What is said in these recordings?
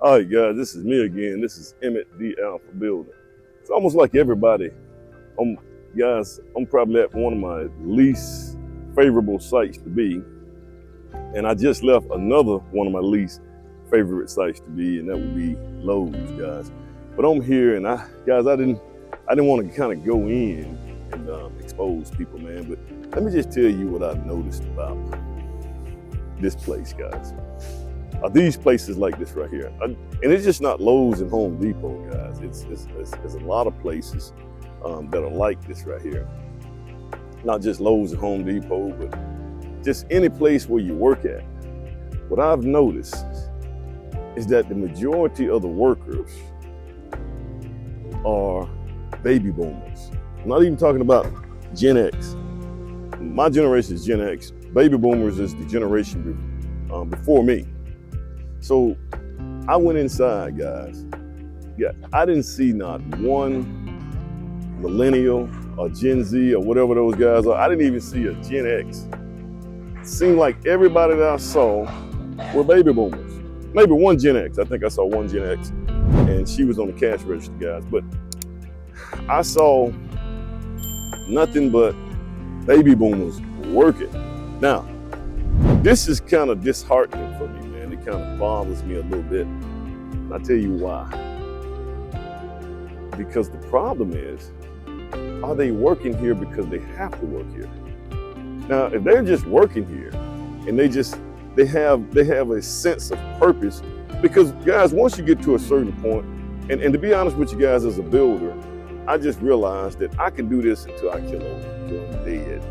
All right, guys, this is me again. This is Emmett D. Alpha Building. It's almost like everybody, guys, I'm probably at one of my least favorable sites to be. And I just left another one of my least favorite sites to be, and that would be Lowe's, guys. But I'm here, and I didn't want to kind of go in and expose people, man. But let me just tell you what I noticed about this place, guys. These places like this right here, and it's just not Lowe's and Home Depot, guys. It's a lot of places that are like this right here. Not just Lowe's and Home Depot, but just any place where you work at. What I've noticed is that the majority of the workers are baby boomers. I'm not even talking about Gen X. My generation is Gen X. Baby boomers is the generation before me. So I went inside, guys. Yeah, I didn't see not one millennial or Gen Z or whatever those guys are. I didn't even see a Gen X. It seemed like everybody that I saw were baby boomers. Maybe one Gen X. I think I saw one Gen X, and she was on the cash register, guys. But I saw nothing but baby boomers working. Now, this is kind of disheartening for me, man. It kind of bothers me a little bit. And I'll tell you why. Because the problem is, are they working here because they have to work here? Now, if they're just working here and they have a sense of purpose, because guys, once you get to a certain point, and to be honest with you guys, as a builder, I just realized that I can do this until I kill over, until I'm dead.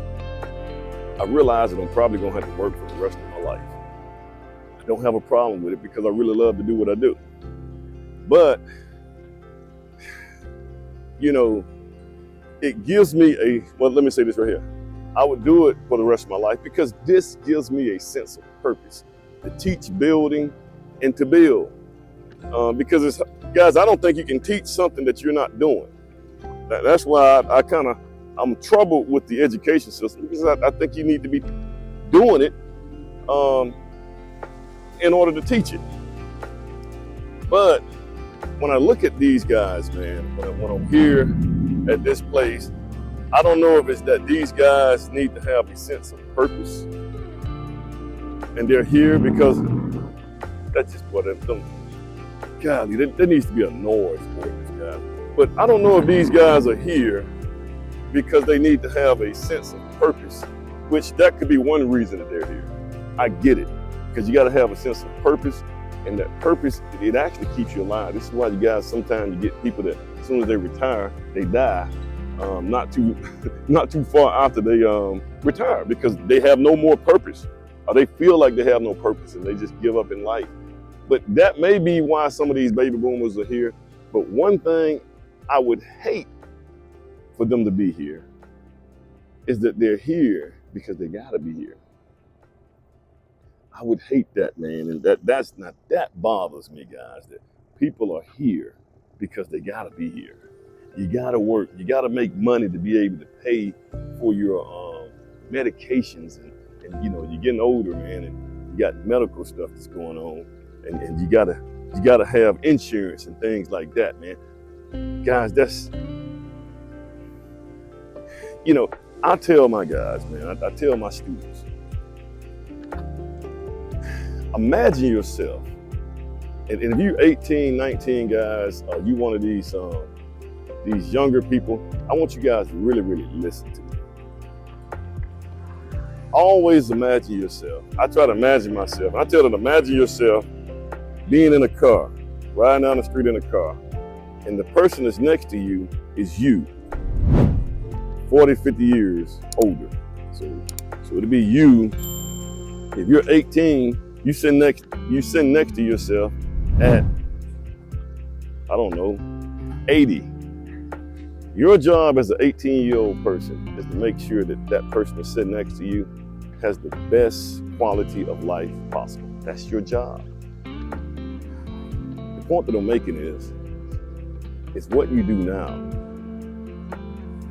I realize that I'm probably gonna have to work for the rest of my life. I don't have a problem with it because I really love to do what I do. But, you know, it gives me well, let me say this right here. I would do it for the rest of my life because this gives me a sense of purpose to teach building and to build. Because guys, I don't think you can teach something that you're not doing. That's why I'm troubled with the education system, because I think you need to be doing it in order to teach it. But when I look at these guys, man, when I'm here at this place, I don't know if it's that these guys need to have a sense of purpose and they're here because that's just what them. Golly, there needs to be a noise for this guy. But I don't know if these guys are here because they need to have a sense of purpose, which that could be one reason that they're here. I get it, because you got to have a sense of purpose, and that purpose, it actually keeps you alive. This is why you guys, sometimes you get people that as soon as they retire, they die not too far after they retire, because they have no more purpose, or they feel like they have no purpose and they just give up in life. But that may be why some of these baby boomers are here. But one thing I would hate for them to be here is that they're here because they gotta be here. I would hate that, man, and that bothers me, guys, that people are here because they gotta be here. You gotta work, you gotta make money to be able to pay for your medications, and you know, you're getting older, man, and you got medical stuff that's going on, and you gotta have insurance and things like that, man. Guys, that's, you know, I tell my guys, man, I tell my students, imagine yourself, and if you're 18, 19 guys, you one of these younger people, I want you guys to really, really listen to me. Always imagine yourself. I try to imagine myself. I tell them, imagine yourself being in a car, riding down the street in a car, and the person that's next to you is you, 40, 50 years older. So it'll be you. If you're 18, you sit next to yourself at, I don't know, 80. Your job as an 18-year-old person is to make sure that that person that's sitting next to you has the best quality of life possible. That's your job. The point that I'm making is, it's what you do now.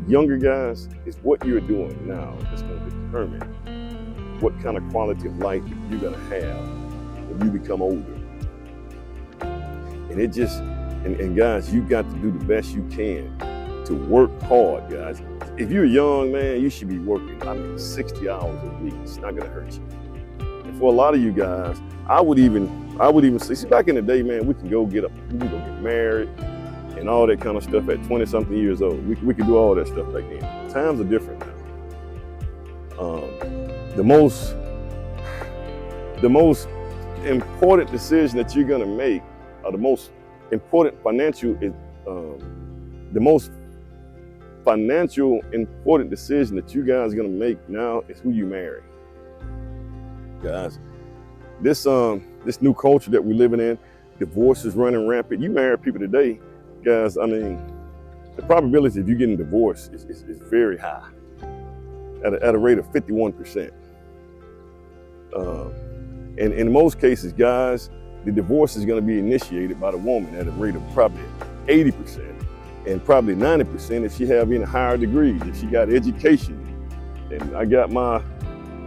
Younger guys, it's what you're doing now that's going to determine what kind of quality of life you're going to have when you become older. And it just, and guys, you got to do the best you can to work hard, guys. If you're young, man, you should be working, 60 hours a week. It's not gonna hurt you. And for a lot of you guys, I would even say, see, back in the day, man, we can go get married and all that kind of stuff at 20-something years old. We can do all that stuff back then. Times are different now. The most important decision that you're gonna make, or the most important financial important decision that you guys are gonna make now is who you marry. Guys, this new culture that we're living in, divorce is running rampant. You marry people today, guys, the probability of you getting divorced is very high, at a rate of 51%. And in most cases, guys, the divorce is gonna be initiated by the woman at a rate of probably 80%, and probably 90% if she have any higher degrees, if she got education, and I got my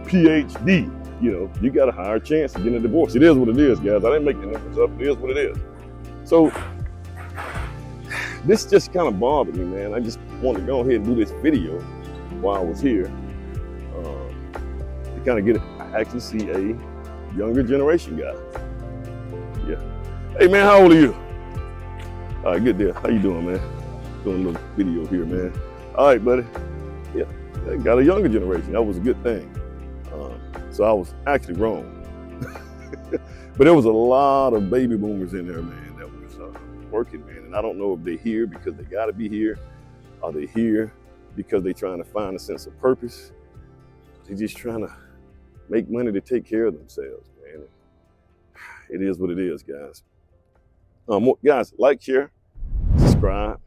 PhD, you got a higher chance of getting a divorce. It is what it is, guys. I didn't make the numbers up. It is what it is. So this just kind of bothered me, man. I just wanted to go ahead and do this video while I was here to kind of actually see a younger generation guy. Yeah. Hey, man, how old are you? All right, good deal. How you doing, man? Doing a little video here, man. All right, buddy. Yeah, I got a younger generation. That was a good thing. So I was actually wrong. But there was a lot of baby boomers in there, man, that was working, man. And I don't know if they're here because they got to be here. Are they here because they're trying to find a sense of purpose? They're just trying to make money to take care of themselves, man. It is what it is, guys. Guys, like, share, subscribe.